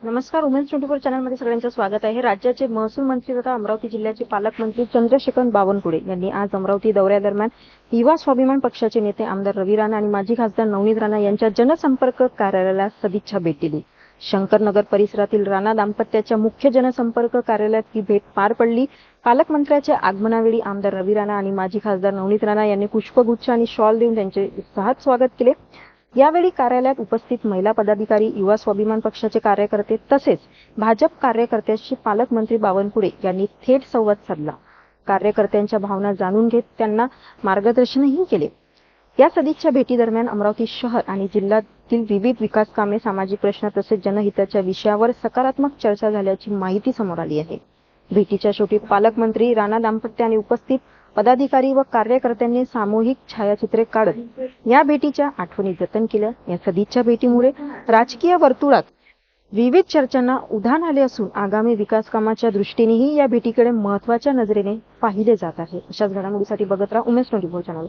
नमस्कार. उमेश 24 चॅनलमध्ये सगळ्यांचं स्वागत आहे. राज्याचे महसूल मंत्री तथा अमरावती जिल्ह्याचे पालकमंत्री चंद्रशेखर बावनकुळे यांनी आज अमरावती दौऱ्यादरम्यान युवा स्वाभिमान पक्षाचे नेते आमदार रवी राणा आणि माजी खासदार नवनीत राणा यांच्या जनसंपर्क कार्यालयाला सदिच्छा भेट दिली. शंकरनगर परिसरातील राणा दाम्पत्याच्या मुख्य जनसंपर्क कार्यालयात ही भेट पार पडली. पालकमंत्र्यांच्या आगमनावेळी आमदार रवी राणा आणि माजी खासदार नवनीत राणा यांनी पुष्पगुच्छ आणि शॉल देऊन त्यांचे उत्साहात स्वागत केले. यावेळी कार्यालयात उपस्थित महिला पदाधिकारी, युवा स्वाभिमान पक्षाचे कार्यकर्ते तसेच भाजप कार्यकर्त्यांशी पालकमंत्री बावनकुळे यांनी थेट संवाद साधला. कार्यकर्त्यांच्या भावना जाणून घेत त्यांना मार्गदर्शनही केले. या सदिच्छा भेटी दरम्यान अमरावती शहर आणि जिल्ह्यातील विविध विकास कामे, सामाजिक प्रश्न तसेच जनहिताच्या विषयावर सकारात्मक चर्चा झाल्याची माहिती समोर आली आहे. भेटीच्या शेवटी पालकमंत्री, राणा दाम्पत्य आणि उपस्थित पदाधिकारी व कार्यकर्त्यांनी सामूहिक छायाचित्रे काढत या भेटीच्या आठवणी जतन केल्या. या सदिच्छा भेटीमुळे राजकीय वर्तुळात विविध चर्चांना उधाण आले असून आगामी विकास कामाच्या दृष्टीनेही या भेटीकडे महत्त्वाच्या नजरेने पाहिले जात आहे. अशाच घडामोडीसाठी बघत राहा उमेश 24 चॅनल.